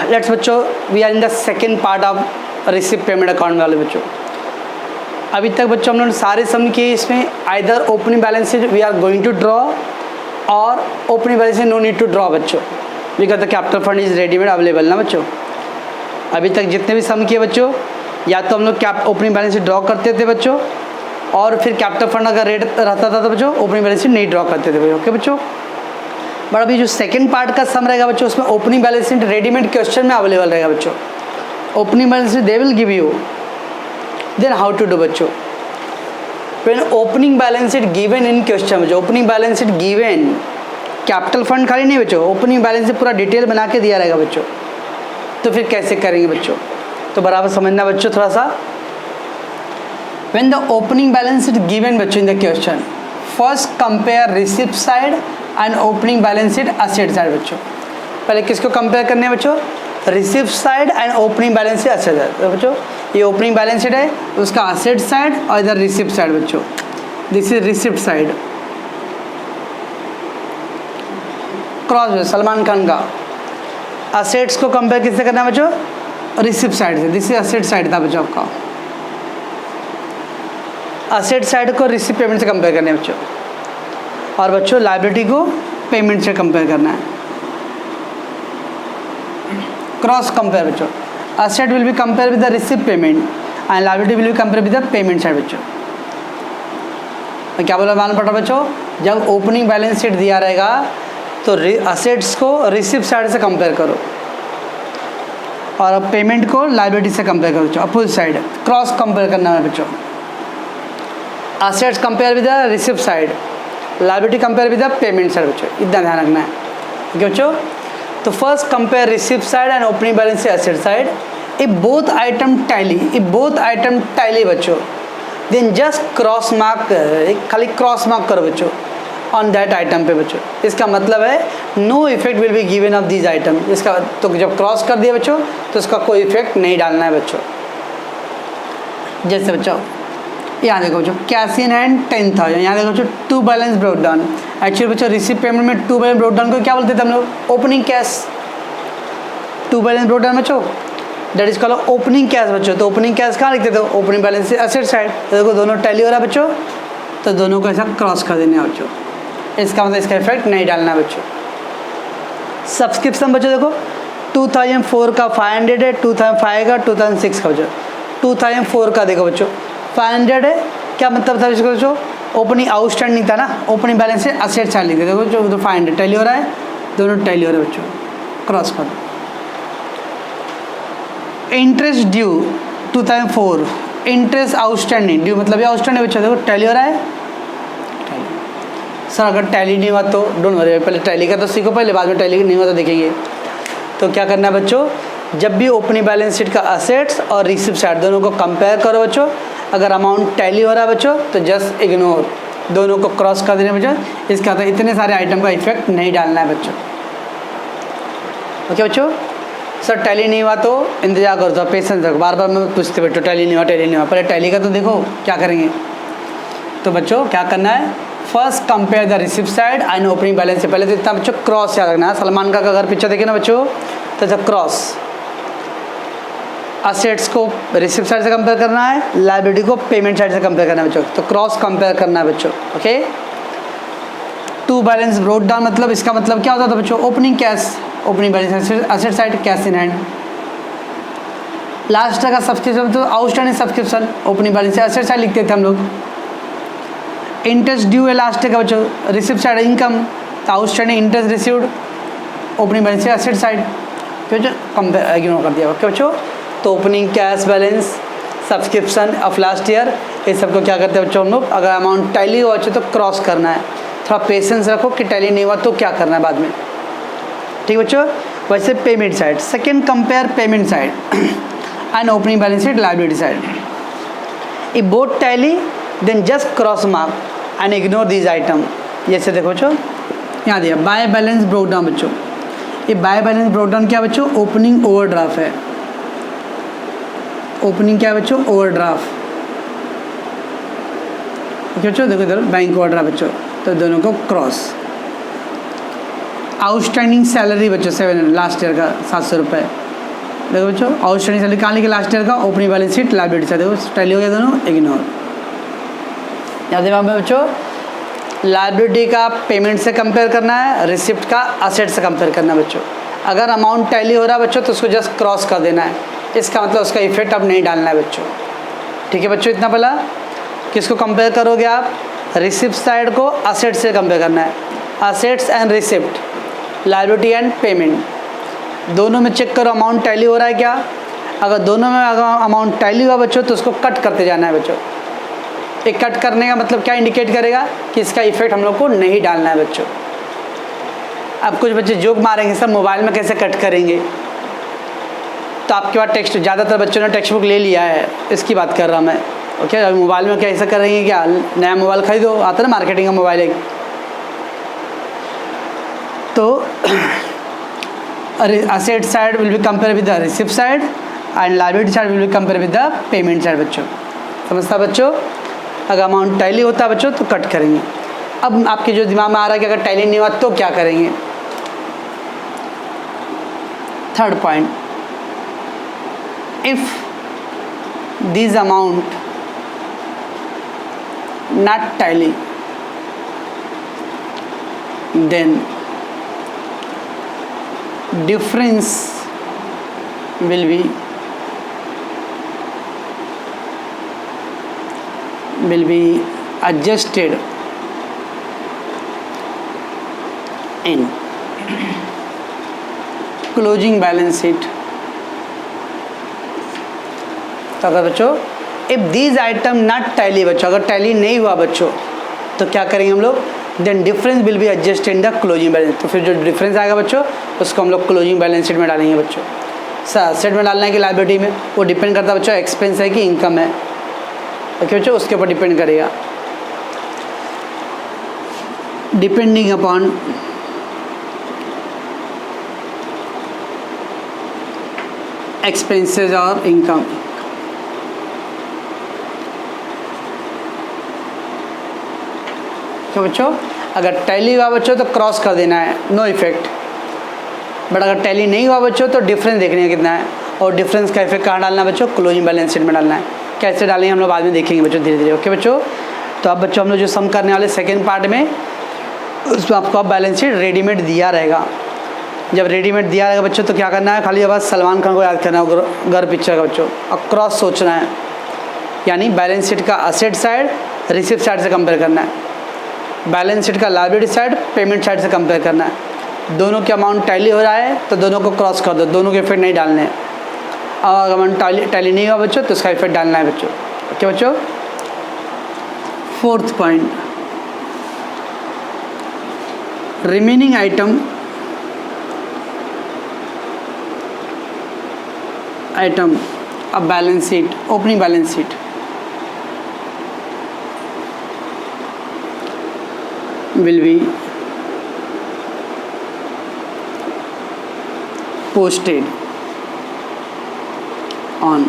Let's बच्चों we are in the second part of receipt payment account वाले बच्चों। अभी तक बच्चों हम लोगों ने सारे सम किए, इसमें either opening balance sheet we are going to draw और opening balance sheet no need to draw बच्चों, because the capital fund is readymade available ना बच्चों। अभी तक जितने भी सम किए बच्चों, या तो हम लोग ओपनिंग बैलेंस शीट ड्रॉ करते थे बच्चों, और फिर कैपिटल फंड अगर रेट रहता था तो बच्चों ओपनिंग बैलेंस शीट नहीं ड्रॉ करते थे ओके बच्चों। बट अभी जो सेकंड पार्ट का सम रहेगा बच्चों, उसमें opening balance sheet readymade question में अवेलेबल रहेगा बच्चों। Opening balance sheet they will give you, then how to do बच्चों। When opening balance sheet given in question बच्चों, opening balance sheet given, capital fund खाली नहीं बच्चों, ओपनिंग बैलेंस शीट पूरा detail बना के दिया रहेगा बच्चों। तो फिर कैसे करेंगे बच्चों, तो बराबर समझना बच्चों थोड़ा सा। When the opening balance sheet given बच्चों in the question, first compare receipt side and opening balance sheet asset side बच्चों। पहले किसको कंपेयर करने हैं बच्चों, receipt side and opening balance sheet asset side. तो बच्चों ये ओपनिंग बैलेंस शीट है, उसका एसेट साइड और इधर रिसिप्ट साइड बच्चों। This is receipt side, cross Salman Khan का। एसेट्स को कंपेयर किससे करना है बच्चों, रिसिप्ट साइड से। दिस इज एसेट साइड था बच्चों आपका, एसेट साइड को रिसिप्ट पेमेंट से कंपेयर करना है बच्चों, और बच्चों लायबिलिटी को पेमेंट से कंपेयर करना है, क्रॉस कंपेयर बच्चों। Asset will be compare with the receipt payment and liability will be compare with the payment side बच्चों। क्या बोला मालूम पड़ा बच्चों, जब ओपनिंग बैलेंस शीट दिया रहेगा तो एसेट्स को रिसिप्ट साइड से कंपेयर करो और अब पेमेंट को लायबिलिटी से कंपेयर करो बच्चों, अपोजिट साइड क्रॉस कंपेयर करना है बच्चों। assets compare with the receipt side, liability compare with the payment side बच्चों, इतना ध्यान रखना है ओके बच्चों। तो first compare receipt side and opening balance से asset side, if both item tally बच्चों, then just क्रॉस मार्क, खाली क्रॉस मार्क करो बच्चों ऑन दैट आइटम पे बच्चों। इसका मतलब है no effect will be given of this item. इसका तो जब क्रॉस कर दिया बच्चों तो इसका कोई इफेक्ट नहीं डालना है बच्चों। जैसे बच्चों यहाँ देखो बच्चों, कैश इन हैंड 10,000, यहाँ देखो बच्चों to balance broke down. Actually बच्चों रिसिप्ट पेमेंट में टू बैलेंस ब्रोक डाउन को क्या बोलते थे हम लोग, opening cash. To balance broke down बच्चों that is called opening cash बच्चों। तो ओपनिंग कैश कहाँ लिखते थे, ओपनिंग बैलेंस एसेट साइड। तो देखो दोनों टैली हो रहा है बच्चों, तो दोनों को ऐसा क्रॉस कर देना है बच्चों। इसका मतलब इसका इफेक्ट नहीं डालना है बच्चों। सब्सक्रिप्शन बच्चों देखो 2004 का 500 है, 2005 का 2006 का बच्चों। 2004 का देखो बच्चों 500 है, क्या मतलब था इसको बच्चों, ओपनिंग आउटस्टैंडिंग था ना, ओपनिंग बैलेंस से एसेट साइड लिखते देखो जो तो 500 टैली हो रहा है, दोनों टैली हो रहा है बच्चों, क्रॉस कर दो। Interest due 2004, interest outstanding, due मतलब ये आउटस्टैंडिंग बच्चों देखो टैली हो रहा है। सर अगर टैली नहीं हुआ तो डोंट वरी, पहले टैली का तो सीखो पहले, बाद में टैली नहीं हुआ तो देखेंगे। तो क्या करना है बच्चों, जब भी ओपनिंग बैलेंस शीट का असेट्स और रिसिप्ट साइड दोनों को कंपेयर करो बच्चों, अगर अमाउंट टैली हो रहा है बच्चों तो जस्ट इग्नोर, दोनों को क्रॉस कर देना बच्चों। इसका मतलब इतने सारे आइटम का इफेक्ट नहीं डालना है बच्चों ओके बच्चों। सर टैली नहीं हुआ तो इंतजार करो, तो पेशेंस रखो, बार बार मैं पूछते बच्चों टैली नहीं हुआ टैली नहीं हुआ, पहले टैली का तो देखो क्या करेंगे। तो बच्चों क्या करना है, first compare the receipt side and opening balance से। पहले तो इतना बच्चों क्रॉस याद रखना है, सलमान का अगर पिक्चर देखे ना बच्चों तो जब क्रॉस, असेट्स को रिसिप्ट साइड से कंपेयर करना है, लायबिलिटी को पेमेंट साइड से कंपेयर करना है बच्चों, तो क्रॉस कंपेयर करना है बच्चों okay. To balance broke down मतलब इसका मतलब क्या होता था बच्चों, opening cash, opening balance asset side, cash in hand. Last का सब्सक्रिप्शन तो outstanding subscription, opening balance asset side लिखते थे हम लोग। इंटरेस्ट ड्यू है लास्ट का बच्चों, रिसिप्ट साइड इनकम, तो outstanding interest received, opening balance asset side, फिर कंपेयर इग्नोर कर दिया ओके बच्चों। तो opening cash balance, subscription of last year, ये सबको क्या करते हैं बच्चों हम लोग, अगर अमाउंट टैली हुआ तो क्रॉस करना है। थोड़ा पेशेंस रखो कि टैली नहीं हुआ तो क्या करना है बाद में, ठीक बच्चों। वैसे payment side, second compare payment side and opening balance sheet liability side. If both tally then just cross mark and ignore this item. जैसे देखो बच्चों यहाँ दिया बाय बैलेंस ब्रोक डाउन बच्चों, ये बाय बैलेंस ब्रोक डाउन क्या बच्चों, opening overdraft है। ओपनिंग क्या है बच्चों, ओवरड्राफ्ट बच्चों, देखो इधर बैंक ओवरड्राफ्ट बच्चों, तो दोनों को क्रॉस। आउटस्टैंडिंग सैलरी बच्चों 700 लास्ट ईयर का 700 रुपये, देखो बच्चों आउटस्टैंडिंग सैलरी कहाँ लिखे लास्ट ईयर का, opening balance sheet liability side, देखो टैली हो गया दोनों, इग्नोर। याद है बच्चों लायबिलिटी का पेमेंट से कंपेयर करना है, रिसिप्ट का असेट से कंपेयर करना है बच्चों। अगर अमाउंट टैली हो रहा है बच्चों तो उसको जस्ट क्रॉस कर देना है, इसका मतलब उसका इफेक्ट अब नहीं डालना है बच्चों। ठीक है बच्चों, इतना पहला किसको कंपेयर करोगे आप, रिसिप्ट साइड को असेट से कंपेयर करना है, assets and receipt, liability and payment, दोनों में चेक करो अमाउंट टैली हो रहा है क्या। अगर दोनों में अगर अमाउंट टैली हुआ बच्चों तो उसको कट करते जाना है बच्चों। एक कट करने का मतलब क्या इंडिकेट करेगा कि इसका इफेक्ट हम लोग को नहीं डालना है बच्चों। अब कुछ बच्चे जोक मारेंगे सर मोबाइल में कैसे कट करेंगे, तो आपके पास टेक्स्ट, ज़्यादातर बच्चों ने टेक्स्ट बुक ले लिया है, इसकी बात कर रहा मैं। ओके अभी मोबाइल में क्या ऐसा करेंगे, क्या नया मोबाइल खरीदो, आता है ना मार्केटिंग का मोबाइल एक, तो asset side will be compared with the receipt side and liability side will be compared with the payment side बच्चों। समझता बच्चों, अगर अमाउंट टैली होता है बच्चों तो कट करेंगे। अब आपके जो दिमाग में आ रहा है कि अगर टैली नहीं हुआ तो क्या करेंगे। Third point, if this amount not tally then difference will be adjusted in closing balance sheet। तो अगर बच्चों if these item not tally बच्चों, अगर टैली नहीं हुआ बच्चों तो क्या करेंगे हम लोग, then difference will be adjust in the closing balance. तो फिर जो डिफरेंस आएगा बच्चों उसको हम लोग क्लोजिंग बैलेंस शीट में डालेंगे बच्चों। सर सेट में डालना है कि लायबिलिटी में, वो डिपेंड करता है बच्चों एक्सपेंस है कि इनकम है। ओके बच्चों, उसके ऊपर डिपेंड करेगा, डिपेंडिंग अपॉन एक्सपेंसेस और इनकम। तो बच्चों अगर टैली हुआ बच्चों तो क्रॉस कर देना है, नो इफेक्ट। बट अगर टैली नहीं हुआ बच्चों तो डिफरेंस देखने का कितना है, और डिफरेंस का इफेक्ट कहाँ डालना है बच्चों, क्लोजिंग बैलेंस शीट में डालना है। कैसे डालेंगे हम लोग बाद में देखेंगे बच्चों धीरे धीरे। ओके बच्चों, तो अब बच्चों हम लोग जो सम करने वाले सेकेंड पार्ट में, उसमें आपको अब बैलेंस शीट रेडीमेड दिया रहेगा। जब रेडीमेड दिया रहेगा बच्चों तो क्या करना है, खाली बस सलमान खान को याद करना है गर पिक्चर का बच्चों, और क्रॉस सोचना है, यानी बैलेंस शीट का असेट साइड रिसिप्ट साइड से कंपेयर करना है, बैलेंस शीट का लायबिलिटी साइड पेमेंट साइड से कंपेयर करना है। दोनों के अमाउंट टैली हो रहा है तो दोनों को क्रॉस कर दो, दोनों के इफेक्ट नहीं डालने हैं। और अगर अमाउंट टैली नहीं हुआ बच्चों तो उसका इफेक्ट डालना है बच्चों। ओके बच्चों, फोर्थ पॉइंट, रिमेनिंग आइटम अब balance sheet, opening balance sheet will be posted on।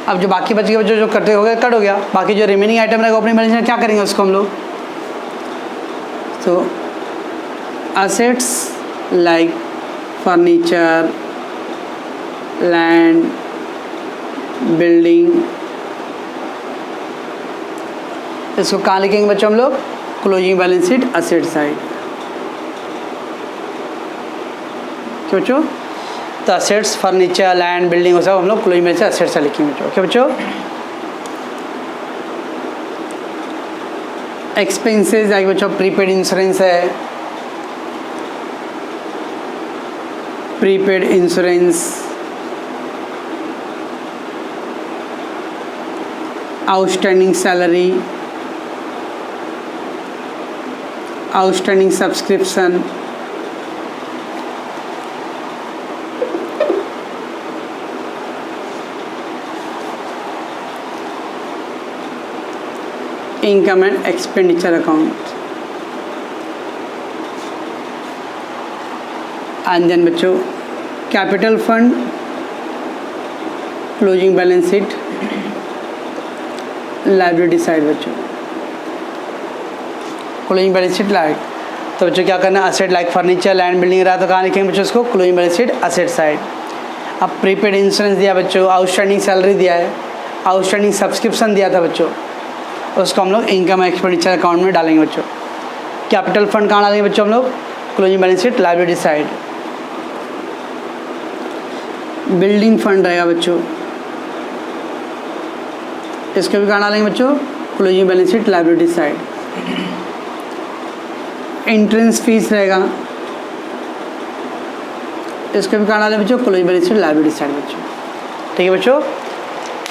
अब जो बाकी बच गया बच्चों, जो कटे हो गया कट हो गया, बाकी जो रिमेनिंग आइटम रहेगा ओपनिंग बैलेंस में क्या करेंगे उसको हम लोग, तो assets like furniture, land, building, इसको कहाँ लिखेंगे बच्चों हम लोग, closing balance sheet asset side. क्यों बच्चों, तो असेट्स फर्नीचर लैंड बिल्डिंग सब हम लोग closing balance sheet asset side लिखेंगे बच्चों। ओके बच्चों, एक्सपेंसेस आएगी बच्चों, प्रीपेड इंश्योरेंस है, prepaid insurance, outstanding salary, outstanding subscription, income and expenditure account. And then बच्चों capital fund, closing balance sheet, liability side बच्चों, क्लोजिंग बैलेंस शीट लाइट। तो तो बच्चों क्या करना है, asset like furniture land building रहा तो कहाँ लिखेंगे बच्चों उसको, closing balance sheet asset side. अब प्रीपेड इंश्योरेंस दिया बच्चों, आउटस्टैंडिंग सैलरी दिया है, आउटस्टैंडिंग सब्सक्रिप्शन दिया था बच्चों, उसको हम लोग इनकम एक्सपेंडिचर अकाउंट में डालेंगे बच्चों। कैपिटल फंड कहाँ डालेंगे बच्चों हम लोग, closing balance sheet liability side. Building fund रहेगा बच्चों, इसको भी कहाँ डालेंगे बच्चों, closing balance sheet liability side. Entrance fees रहेगा, इसको भी कहाँ डालेंगे बच्चों, closing balance sheet liability side बच्चों। ठीक है बच्चों,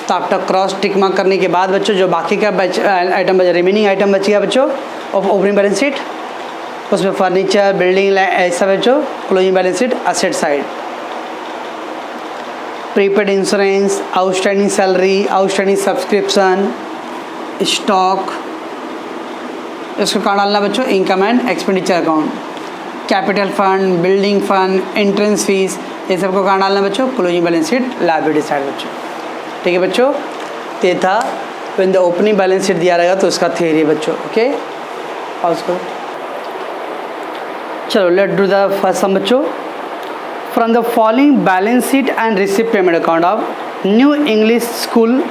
तो आफ्टर क्रॉस टिक मार्क करने के बाद बच्चों जो बाकी का आइटम बचा, रिमेनिंग आइटम बच गया बच्चों ऑफ ओपनिंग बैलेंस शीट, उसमें फर्नीचर बिल्डिंग ऐसा बच्चों closing balance sheet asset side. Prepaid insurance, outstanding salary, outstanding subscription, stock, इसको कहाँ डालना बच्चों, income and expenditure account. Capital fund, building fund, entrance fees, ये सबको कहाँ डालना बच्चों, closing balance sheet liability side बच्चों। ठीक है बच्चों, ये था when the opening balance sheet दिया रहेगा तो उसका थ्योरी बच्चों। ओके, और उसको चलो let do the first sum बच्चों। From the following balance sheet and receive payment account of New English School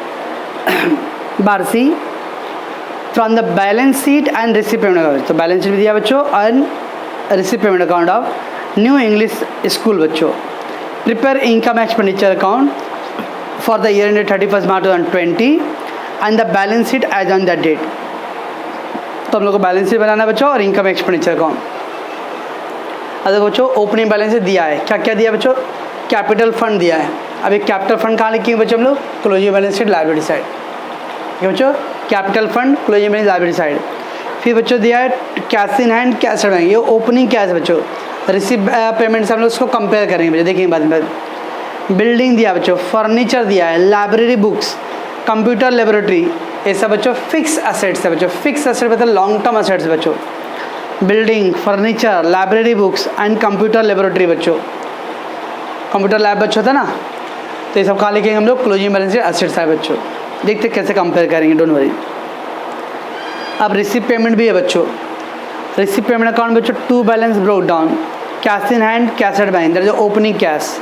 Barshi, from the balance sheet and receive payment account, तो बैलेंस शीट भी दिया बच्चों and receive payment account of New English School बच्चों। Prepare income expenditure account for the year ended 31st March 2020 and the balance sheet as on that date। तो हम लोग को balance sheet बनाना है बच्चों और इनकम एक्सपेंडिचर अकाउंट। अब देखो बच्चों ओपनिंग बैलेंस शीट दिया है, क्या क्या दिया बच्चों, कैपिटल फंड दिया है। अब एक कैपिटल फंड कहाँ लिखेंगे बच्चों हम लोग, closing balance sheet liability side. ठीक है बच्चों, capital fund closing balance liability side. फिर बच्चों दिया है cash in hand cash bank, ये ओपनिंग कैश है बच्चों, रिसीव पेमेंट से हम लोग उसको कंपेयर करेंगे बच्चों, देखेंगे बाद में। बिल्डिंग दिया बच्चों, फर्नीचर दिया है, लाइब्रेरी बुक्स, कंप्यूटर लेबोरेटरी, ये सब बच्चों फिक्स असेट्स है बच्चों। फिक्स असेट मतलब लॉन्ग टर्म असेट्स बच्चों, building, furniture, library books and computer laboratory बच्चों। कंप्यूटर लैब बच्चों था ना, तो ये सब कहाँ लिखेंगे हम लोग, क्लोजिंग बैलेंस शीट असेट्स है बच्चों। देखते कैसे कंपेयर करेंगे, डोंट वरी। अब रिसीव पेमेंट भी है बच्चों, रिसीव पेमेंट अकाउंट बच्चों to balance broke down, cash in hand cash at bank, that is opening cash,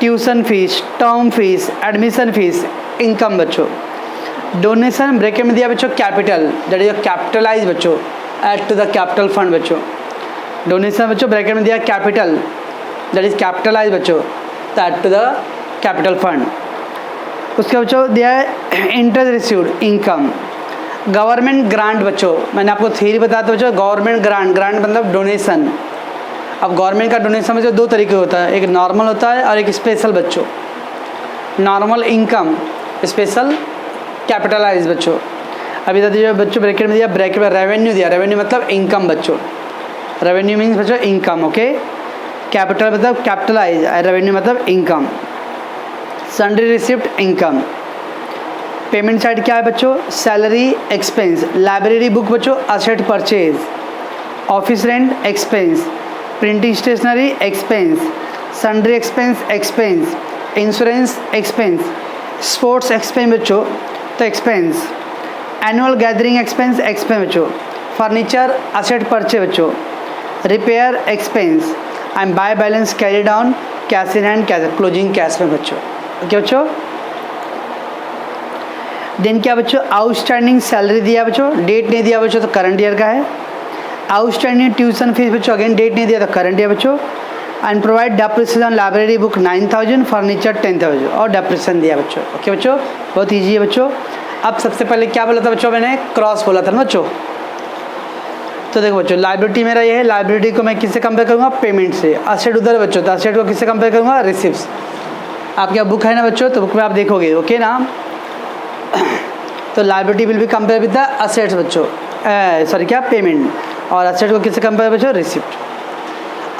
tuition fees, term fees, admission fees, income बच्चों। डोनेशन ब्रैकेट में दिया बच्चों कैपिटल, दैट इज कैपिटलाइज बच्चों add to the capital fund बच्चों। Donation बच्चों bracket में दिया capital, that is capitalise बच्चों add to the capital fund. उसके बच्चों दिया है interest received income. Government grant बच्चों, मैंने आपको थ्योरी बताया था बच्चों, गवर्नमेंट ग्रांट, ग्रांट मतलब डोनेशन। अब गवर्नमेंट का डोनेशन में जो दो तरीके होता है, एक नॉर्मल होता है और एक स्पेशल बच्चों। नॉर्मल इनकम, स्पेशल कैपिटलाइज बच्चों। अभी तो बच्चों ब्रैकेट में दिया, ब्रैकेट में रेवेन्यू दिया, रेवेन्यू मतलब इनकम बच्चों, रेवेन्यू मीन्स बच्चों इनकम। ओके, कैपिटल मतलब कैपिटलाइज, रेवेन्यू मतलब income. Sundry receipt income. Payment side क्या है बच्चों, सैलरी एक्सपेंस, लाइब्रेरी बुक बच्चों asset purchase, office rent expense, printing stationery expense, sundry expense expense, insurance expense, sports expense बच्चों तो expense, annual gathering expense expense बच्चों, furniture asset purchase बच्चों, repair expense and by balance carry down cash in hand cash, closing cash में बच्चों। Okay बच्चों, then क्या बच्चों, outstanding salary दिया बच्चों, डेट नहीं दिया बच्चों तो करंट ईयर का है। आउटस्टैंडिंग ट्यूशन फीस बच्चों, अगेन डेट नहीं दिया तो करंट ईयर बच्चों। And provide depreciation library book 9000, furniture 10000 और डेप्रिसिएशन दिया बच्चों। ओके बच्चों, बहुत ईजी है बच्चों। अब सबसे पहले क्या बोला था बच्चों, मैंने क्रॉस बोला था ना बच्चों। तो देखो बच्चों, लाइब्रेरी मेरा ये है, लाइब्रेरी को मैं किससे कंपेयर करूँगा, पेमेंट से। असेट उधर है बच्चों, तो असेट को किससे कंपेयर करूँगा, रिसिप्ट्स। आपके यहाँ बुक है ना बच्चों, तो बुक में आप देखोगे। ओके ना, तो लाइब्रेरी विल भी कंपेयर विद द असेट्स बच्चों, सॉरी क्या, पेमेंट। और असेट को किससे कंपेयर बच्चों, रिसिप्ट।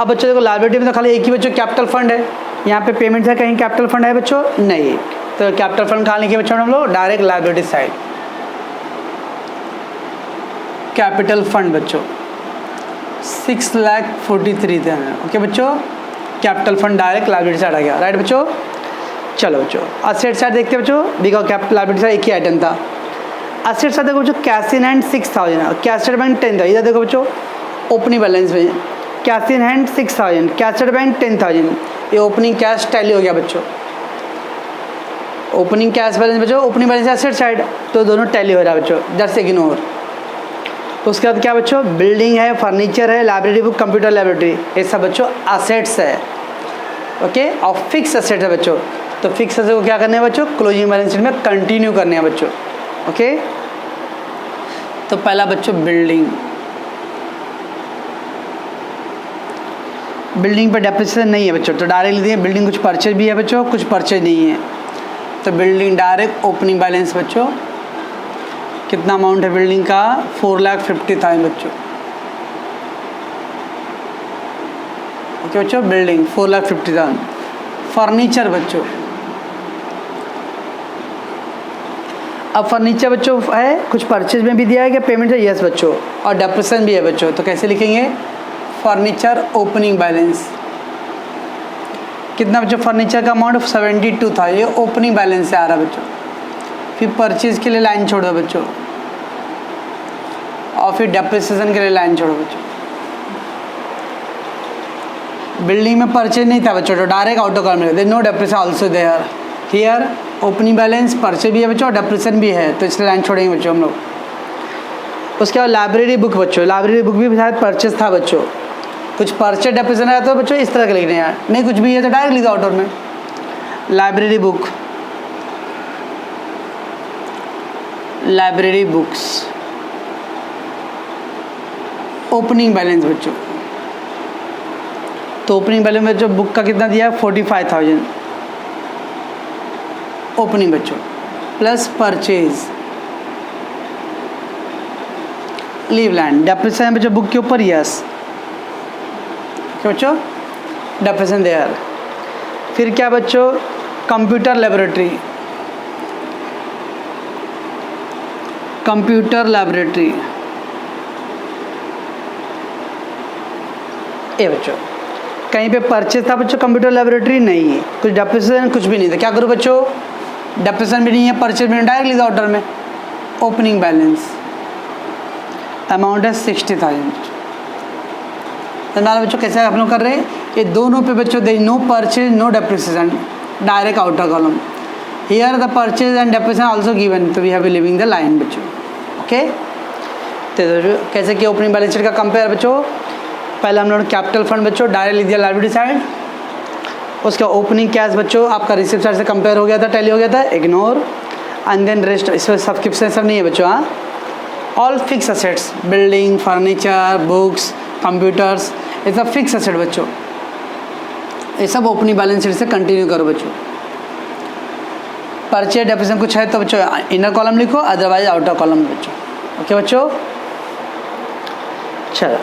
अब बच्चों देखो लाइब्रेरी में तो खाली एक ही बच्चों कैपिटल फंड है, यहाँ पे पेमेंट है, कहीं कैपिटल फंड है बच्चों, नहीं। तो कैपिटल फंड कहाँ लिखे बच्चों हम लोग, direct library side. Capital fund बच्चों 6,43,000। ओके बच्चों, capital fund direct library side आ गया, राइट बच्चों। चलो बच्चों, असेट साइड देखते हैं बच्चों, बिकॉज कैपिटल लाइब्रेरी साइड एक ही आइटम था। असेट साइड देखो बच्चों, cash in hand 6000, cash at bank 10,000। इधर देखो बच्चों, ओपनिंग बैलेंस में cash in hand 6000, cash at bank 10000, ये ओपनिंग कैश टैली हो गया बच्चों। ओपनिंग कैश बैलेंस बच्चों, ओपनिंग बैलेंस एसेट साइड, तो दोनों टैली हो रहा है बच्चों, जस्ट इग्नोर। उसके बाद क्या बच्चों, बिल्डिंग है, फर्नीचर है, लाइब्रेरी बुक, कंप्यूटर लैबोरेटरी, ये सब बच्चों असेट्स है, ओके। और फिक्स असेट है बच्चों, तो फिक्स असेट को क्या करना है बच्चों, क्लोजिंग बैलेंस शीट में कंटिन्यू करने हैं बच्चों, ओके। तो पहला बच्चों बिल्डिंग, बिल्डिंग पर डेप्रिसिएशन नहीं है बच्चों, तो डायरेक्ट लिख दिए। बिल्डिंग कुछ परचेज भी है बच्चों, कुछ परचेज नहीं है, तो बिल्डिंग डायरेक्ट ओपनिंग बैलेंस बच्चों, कितना अमाउंट है बिल्डिंग का, 4,50,000 बच्चों, ओके बच्चों। बिल्डिंग 4,50,000। फर्नीचर बच्चों, अब फर्नीचर बच्चों है, कुछ परचेज में भी दिया है, क्या पेमेंट है, यस बच्चों, और डेप्रिसिएशन भी है बच्चों, तो कैसे लिखेंगे, फर्नीचर ओपनिंग बैलेंस कितना बच्चों, फर्नीचर का अमाउंट 72 था, ये ओपनिंग बैलेंस से आ रहा है बच्चों। फिर परचेज के लिए लाइन छोड़ दो बच्चों, और फिर डेप्रिसिएशन के लिए लाइन छोड़ो बच्चों। बिल्डिंग में परचेज नहीं था बच्चों, तो डायरेक्ट ऑटो कॉलम में, no depreciation also there, here opening balance purchase भी है बच्चों और डेप्रिसिएशन भी है, तो इसलिए लाइन छोड़ेंगे बच्चों हम लोग। उसके बाद लाइब्रेरी बुक बच्चों, लाइब्रेरी बुक भी शायद परचेज था बच्चों, कुछ परचेज डेप्रिसिएशन आया तो बच्चों इस तरह के लिखने हैं, नहीं कुछ भी है तो डायरेक्ट लिखा ऑटो में। Library book, library books opening balance बच्चों, तो ओपनिंग बैलेंस में जो बुक का कितना दिया है 45,000 ओपनिंग बच्चों, plus purchase, leave land, depreciation बच्चों बुक के ऊपर, यस क्या बच्चों, डेप्रिसिएशन देयर। फिर क्या बच्चों, कंप्यूटर लेबोरेटरी, कंप्यूटर लैबोरेटरी, ये बच्चों कहीं पे परचेज था बच्चों, कंप्यूटर लैबोरेटरी नहीं है, कुछ डेप्रिसिएशन कुछ भी नहीं था, क्या करूँ बच्चों, डेप्रिसिएशन भी नहीं है, परचेज भी नहीं, डायरेक्ट लिखा ऑर्डर में। ओपनिंग बैलेंस अमाउंट है 60,000। बच्चों कैसे आप लोग कर रहे हैं, ये दोनों पे बच्चों they no purchase no depreciation, direct outer column, here the purchase and depreciation also given, तो we have living the line बच्चों, ओके। तो कैसे किया ओपनिंग बैलेंस शीट का कंपेयर बच्चों, पहले हम लोग कैपिटल फंड बच्चों डायरेक्ट लिख दिया लाइबिलिटी साइड, उसका ओपनिंग कैश बच्चों आपका रिसिप्ट साइड से कंपेयर हो गया था, टैली हो गया था, इग्नोर, एंड देन रेस्ट, इसमें सब्सक्रिप्शन सब नहीं है बच्चों, हाँ। All fix assets, building, furniture, books, computers, ये सब फिक्स असेट बच्चों, ये सब ओपनिंग बैलेंस शीट से कंटिन्यू करो बच्चों। परचेज डेप्रिसिएशन कुछ है तो बच्चों इनर कॉलम लिखो, अदरवाइज आउटर कॉलम बच्चों, ओके बच्चों। चलो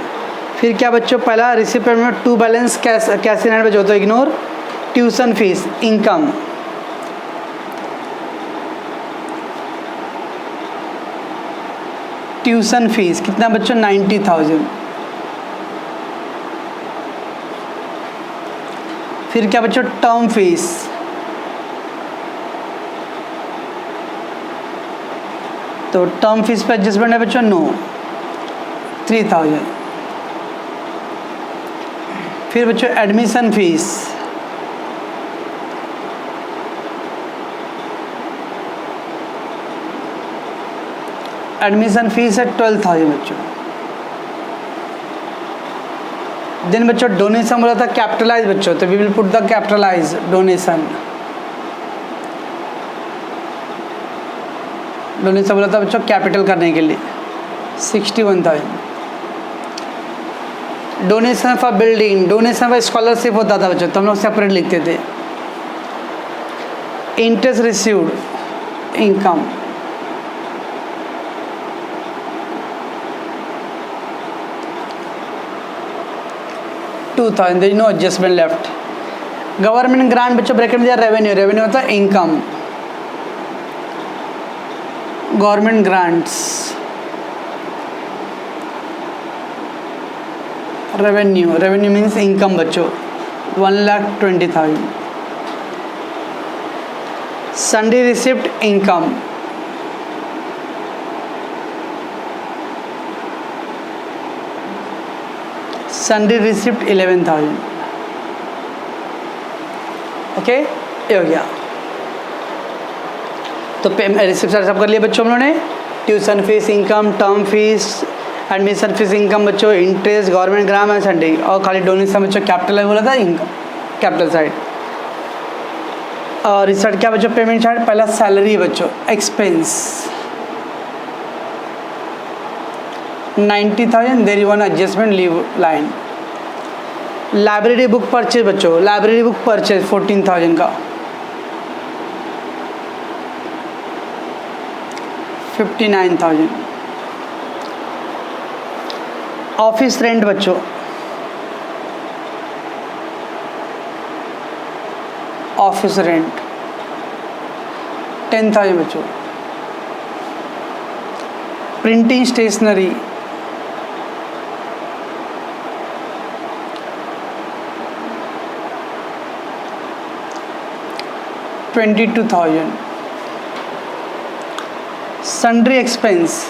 फिर क्या बच्चों, पहला receive payment to balance cash in hand बच्चों, तो ignore. Tuition fees income, tuition fees कितना बच्चों 90,000। फिर क्या बच्चों, टर्म फीस, तो टर्म फीस पे एडजस्टमेंट है बच्चों, नो, 3,000। फिर बच्चों एडमिशन फीस, एडमिशन फीस है 12,000 बच्चों। देन बच्चों डोनेशन बोला था कैपिटलाइज बच्चों, तो we will put the capitalise donation, donation बोला था बच्चों कैपिटल करने के लिए 61,000। Donation for building, donation for scholarship होता था बच्चों, तो हम लोग सेपरेट लिखते थे। Interest received income, $2,000, there is no adjustment left. Government grant बच्चों ब्रैकेट में दिया रेवेन्यू, रेवेन्यू होता है income, government grants, revenue, revenue means income बच्चों 1,20,000। Sundry receipt income, sundry receipt 11,000। Okay, ये हो गया। तो रिसिप्ट सब कर लिए बच्चों हम लोगों ने। Tuition fees, income, term fees, admission fees, income बच्चों, interest, government grant and sundry, और खाली डोनेशन बच्चों कैपिटल है बोला था, इनकम कैपिटल साइड। और इस साइड क्या बच्चों, पेमेंट साइड, पहला सैलरी बच्चों, expense 90,000, there is one adjustment leave line. Library book purchase बच्चों, लाइब्रेरी बुक परचेज 14,000 का, 59,000। ऑफिस रेंट बच्चों, ऑफिस रेंट 10,000 बच्चों। Printing stationery 22,000। सन्ड्री एक्सपेंस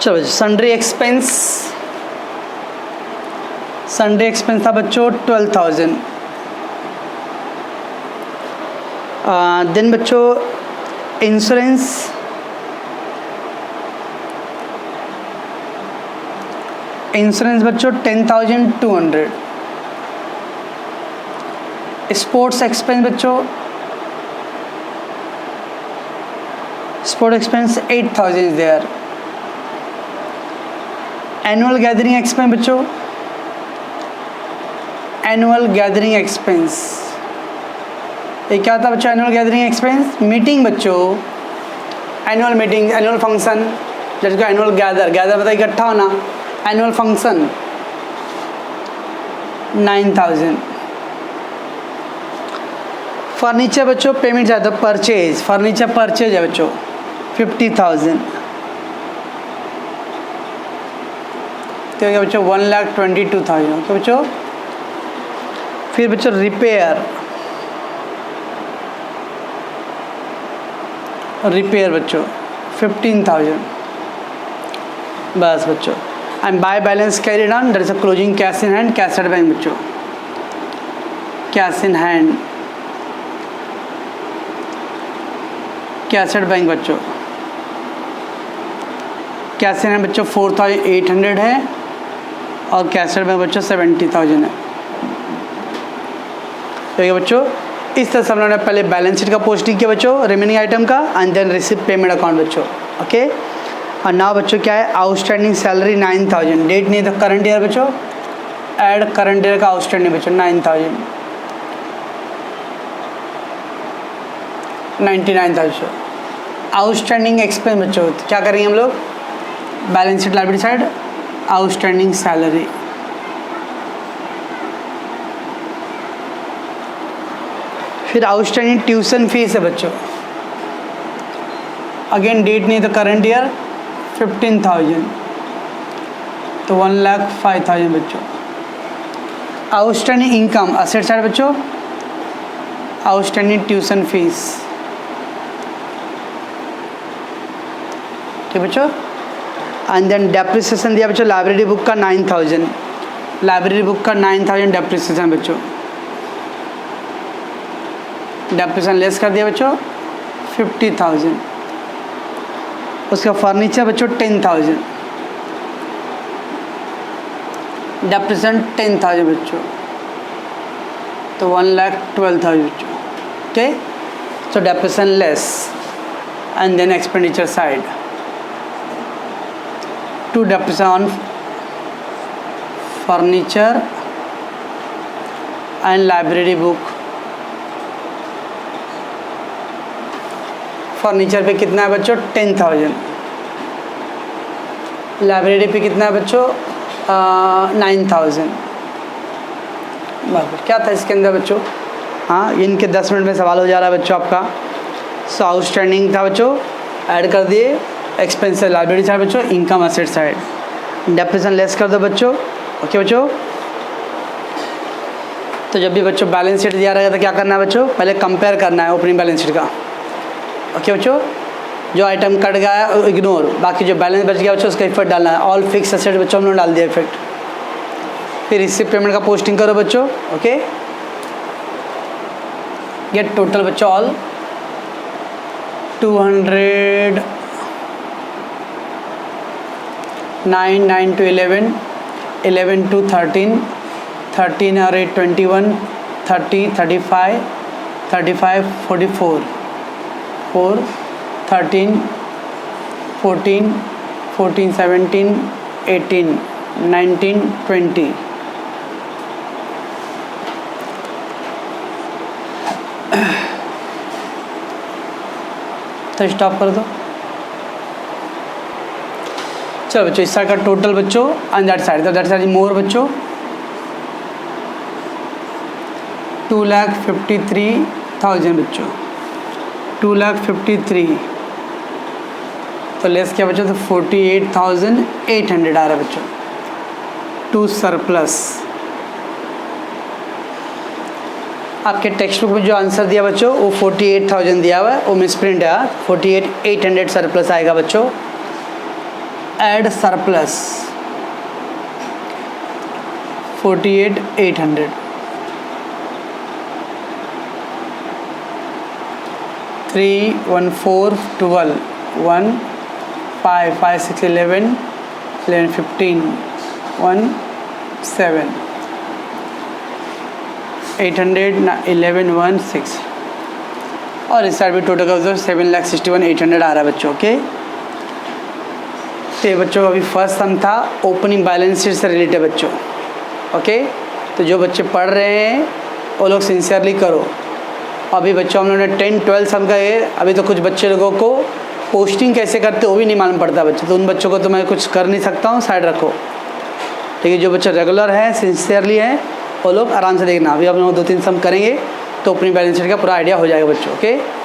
चलो, सन्ड्री एक्सपेंस था बच्चों 12,000। देन बच्चों इंश्योरेंस बच्चों 10,200। स्पोर्ट्स एक्सपेंस बच्चों, sport expense 8,000 is there. Annual gathering expense बच्चों, एनुअल गैदरिंग एक्सपेंस, ये क्या था बच्चों, एनुअल गैदरिंग एक्सपेंस, मीटिंग बच्चों, एनुअल मीटिंग, एनुअल फंक्शन, जिसको एनुअल गैदर मतलब इकट्ठा होना, एनुअल फंक्शन 9,000। फर्नीचर बच्चों पेमेंट ज़्यादा, परचेज, फर्नीचर परचेज है बच्चों 50,000। तो क्या बच्चों 1,22,000। ओके बच्चों, फिर बच्चों रिपेयर बच्चों 15,000 बस बच्चों। And by balance carried on, that is a closing cash in hand, cash at bank बच्चों, cash in hand, cash at bank बच्चों, कैश इन हैंड बच्चों 4,800 है, और कैश एट बैंक बच्चों 70,000 है। ठीक है बच्चों, इस तरह से हम लोगों ने पहले बैलेंस शीट का पोस्टिंग किया बच्चों, रिमेनिंग आइटम का, and then receipt payment account बच्चों। ओके, और नाउ बच्चों क्या है, आउटस्टैंडिंग सैलरी 9,000, डेट नहीं था करंट ईयर बच्चों, ऐड करंट ईयर का आउटस्टैंडिंग बच्चों 9,000, 99,000। आउटस्टैंडिंग एक्सपेंस बच्चों, तो क्या करेंगे हम लोग, balance sheet liability side, outstanding salary, फिर आउटस्टैंडिंग ट्यूशन फीस है बच्चों, अगेन डेट नहीं तो करंट ईयर 15,000, तो 1,05,000 बच्चों। आउटस्टैंडिंग इनकम असेट साइड बच्चों, आउटस्टैंडिंग ट्यूशन फीस, ठीक बच्चों। एंड देन डेप्रिसिएशन दिया बच्चों, लाइब्रेरी बुक का 9,000, लाइब्रेरी बुक का 9,000 डेप्रिसिएशन बच्चों, डेप्रिसिएशन लेस कर दिया बच्चों 50,000। उसका फर्नीचर बच्चों 10,000, डेप्रिसिएशन 10,000 बच्चों, तो 1,12,000 बच्चों। Okay, so depreciation less, and then expenditure side, to depreciation on furniture and library book. Furniture पे कितना है बच्चों 10,000, लाइब्रेरी पे कितना है बच्चों 9,000। बराबर क्या था इसके अंदर बच्चों, हाँ इनके 10 मिनट में सवाल हो जा रहा है बच्चों आपका। सो आउटस्टैंडिंग था बच्चों, ऐड कर दिए, एक्सपेंस लाइब्रेरी साइड बच्चों, income asset side, depreciation less कर दो बच्चों। ओके बच्चों, तो जब भी बच्चों बैलेंस शीट दिया रहेगा तो क्या करना है बच्चों, पहले कंपेयर करना है ओपनिंग बैलेंस शीट का। ओके बच्चों, जो आइटम कट गया इग्नोर, बाकी जो बैलेंस बच गया बच्चों उसका इफेक्ट डालना है। ऑल फिक्स एसेट बच्चों हम लोग डाल दिया इफेक्ट। फिर रिसिप्ट पेमेंट का पोस्टिंग करो बच्चों। ओके, गेट टोटल बच्चों ऑल 200 9 9 to 11 11 to 13 13 और 8 21 30 35 35 44 4 13 14 14 17 18 19 20 तो स्टॉप कर दो। चलो बच्चों, इस साइड का टोटल बच्चों ऑन दैट साइड, तो दैट साइड मोर बच्चों 2,53,000 बच्चों 2,53,000, तो लेस क्या बच्चों, तो 48,800 आ रहा है बच्चों टू सरप्लस। आपके टेक्स्ट बुक में जो आंसर दिया बच्चों वो 48,000 दिया हुआ है, वो मिसप्रिंट है। 48,800 सरप्लस आएगा बच्चों। ऐड सरप्लस 48,800 3 1 4 12 1 5 5 6 11 11 15 1 7 800 11 1 6, और इस साइड भी टोटल का 7,61,800 आ रहा है बच्चों। ओके, तो ये बच्चों अभी फर्स्ट सम था ओपनिंग बैलेंस शीट से रिलेटेड बच्चों। ओके, तो जो बच्चे पढ़ रहे हैं वो लोग सिंसियरली करो। अभी बच्चों हम लोगों ने 10 12 सम का है, अभी तो कुछ बच्चे लोगों को पोस्टिंग कैसे करते वो भी नहीं मालूम पड़ता बच्चे, तो उन बच्चों को तो मैं कुछ कर नहीं सकता हूँ, साइड रखो। ठीक है, जो बच्चे रेगुलर हैं सिंसियरली हैं वो लोग आराम से देखना। अभी हम लोग 2 3 सम करेंगे तो ओपनिंग बैलेंस शीट का पूरा आइडिया हो जाएगा बच्चों। ओके।